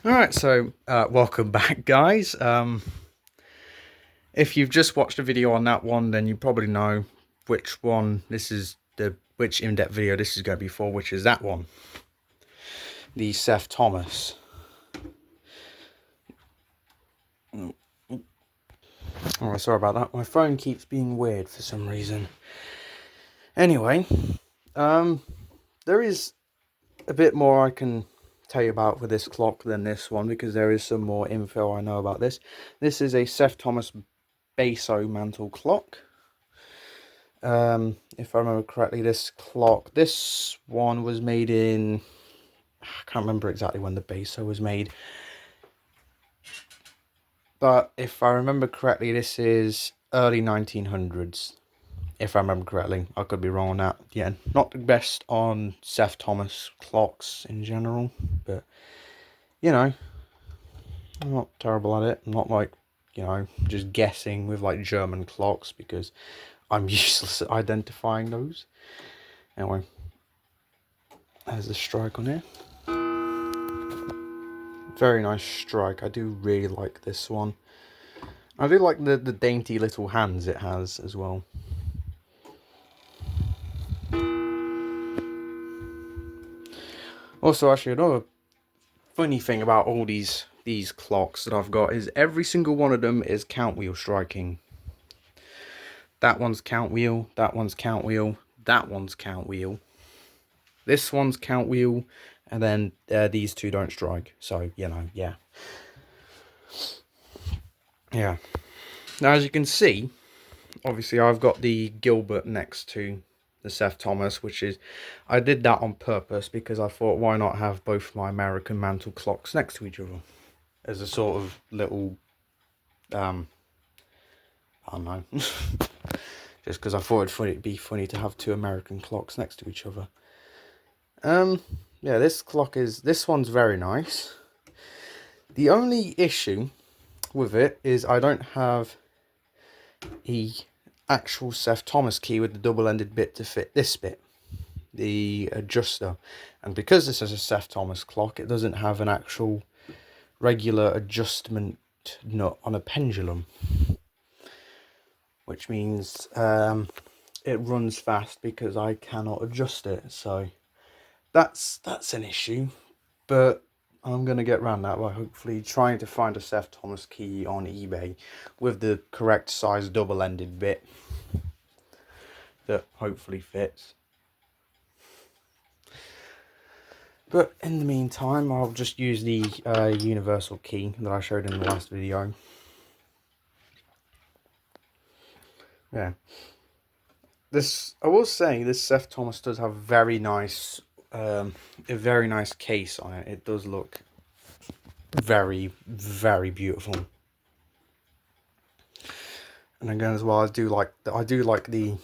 Alright, so welcome back, guys. If you've just watched a video on that one, then you probably know which one which in-depth video this is going to be for, which is that one. The Seth Thomas. Oh, sorry about that. My phone keeps being weird for some reason. Anyway, there is a bit more I can tell you about with this clock than this one, because there is some more info I know about this. This is a Seth Thomas Baso mantle clock. If I remember correctly, this one was made in, I can't remember exactly when the Baso was made, but if I remember correctly, this is early 1900s. If I remember correctly, I could be wrong on that. Yeah, not the best on Seth Thomas clocks in general, but you know, I'm not terrible at it. I'm not like, just guessing with like German clocks, because I'm useless at identifying those. Anyway, there's the strike on here. Very nice strike. I do really like this one. I do like the dainty little hands it has as well. Also, actually, another funny thing about all these clocks that I've got is every single one of them is count wheel striking. That one's count wheel, that one's count wheel, that one's count wheel, this one's count wheel, and then these two don't strike. So, yeah. Yeah. Now, as you can see, obviously I've got the Gilbert next to the Seth Thomas, which is, I did that on purpose because I thought, why not have both my American mantle clocks next to each other as a sort of little, I don't know, just because I thought it'd be funny to have two American clocks next to each other. Yeah, this one's very nice. The only issue with it is I don't have the actual Seth Thomas key with the double-ended bit to fit this bit, the adjuster. And because this is a Seth Thomas clock, it doesn't have an actual regular adjustment nut on a pendulum, which means it runs fast because I cannot adjust it. So that's an issue, but I'm going to get around that by hopefully trying to find a Seth Thomas key on eBay with the correct size double-ended bit that hopefully fits. But in the meantime, I'll just use the universal key that I showed in the last video. Yeah. I will say, this Seth Thomas does have a very nice case on it. It does look very, very beautiful. And again, as well, I do like the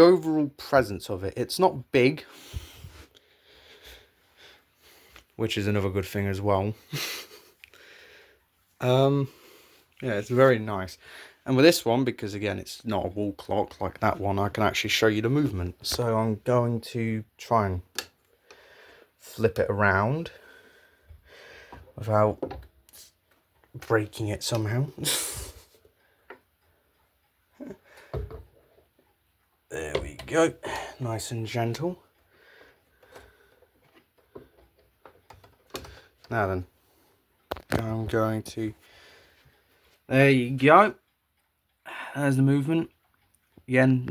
overall presence of it. It's not big, which is another good thing as well. Yeah, it's very nice. And with this one, because again, it's not a wall clock like that one, I can actually show you the movement. So I'm going to try and flip it around without breaking it somehow. There we go. Nice and gentle. Now then, I'm going to... There you go. There's the movement. Again,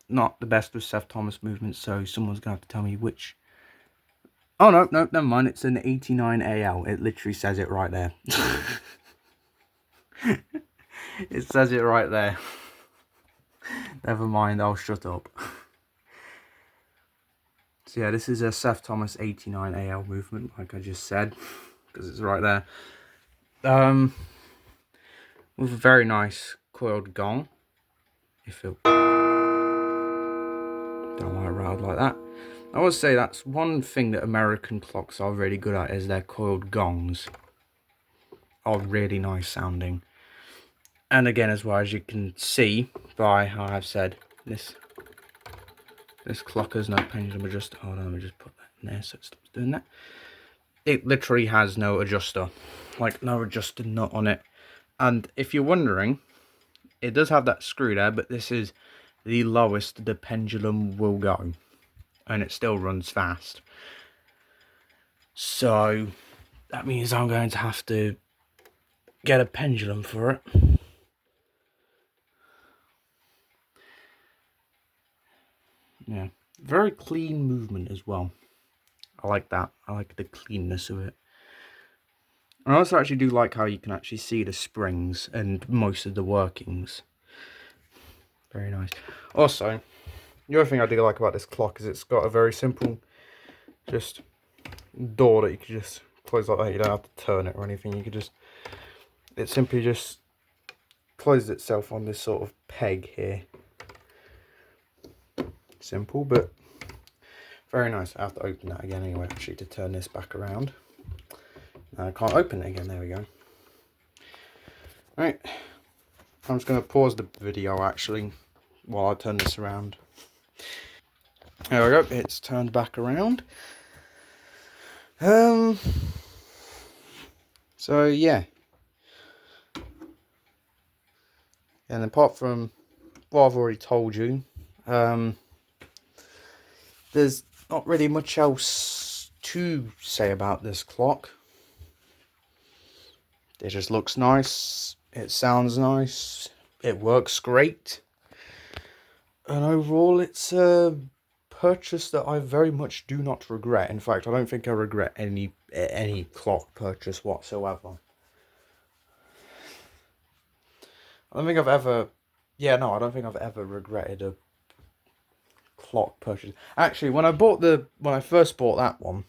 not the best with Seth Thomas movements, so someone's going to have to tell me which... Oh, no, never mind. It's an 89AL. It literally says it right there. It says it right there. Never mind, I'll shut up. So yeah, this is a Seth Thomas 89AL movement, like I just said, because it's right there. With a very nice coiled gong. If it don't want it rattled like that. I would say that's one thing that American clocks are really good at, is their coiled gongs. Are really nice sounding. And again, as well, as you can see by how I've said, this clock has no pendulum adjuster. Hold on, let me just put that in there so it stops doing that. it literally has no adjuster, like no adjusted nut on it. And if you're wondering, it does have that screw there, but this is the lowest the pendulum will go, and it still runs fast. So that means I'm going to have to get a pendulum for it. Yeah, very clean movement as well. I like that. I like the cleanness of it. I also actually do like how you can actually see the springs and most of the workings. Very nice. Also, the other thing I do like about this clock is it's got a very simple just door that you can just close like that. You don't have to turn it or anything. You can just, it simply just closes itself on this sort of peg here. Simple, but very nice. I have to open that again anyway, actually, to turn this back around. I can't open it again. There we go. Right, I'm just going to pause the video actually while I turn this around. There we go. It's turned back around. So yeah, and apart from what I've already told you, there's not really much else to say about this clock. It just looks nice, it sounds nice, it works great, and overall it's a purchase that I very much do not regret. In fact, I don't think I regret any clock purchase whatsoever. I don't think I've ever, yeah, no, I don't think I've ever regretted a clock purchase. Actually, when I first bought that one,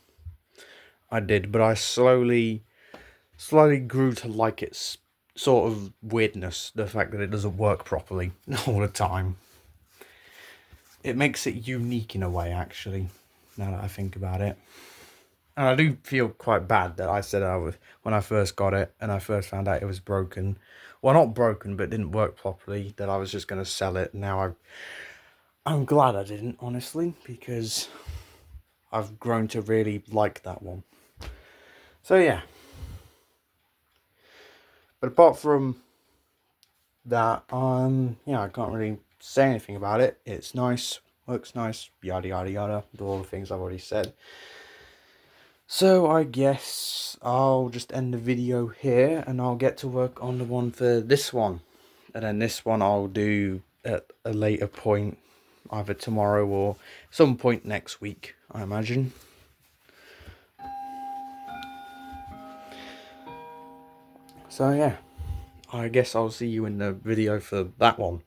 I did, but I slowly grew to like its sort of weirdness, the fact that it doesn't work properly all the time. It makes it unique in a way, actually, now that I think about it. And I do feel quite bad that I said when I first got it and I first found out it was broken. Well, not broken, but didn't work properly, that I was just going to sell it. Now I'm glad I didn't, honestly, because I've grown to really like that one. So yeah. But apart from that, yeah, I can't really say anything about it. It's nice, looks nice, yada yada yada, all the things I've already said. So I guess I'll just end the video here and I'll get to work on the one for this one. And then this one I'll do at a later point, either tomorrow or some point next week, I imagine. So yeah, I guess I'll see you in the video for that one.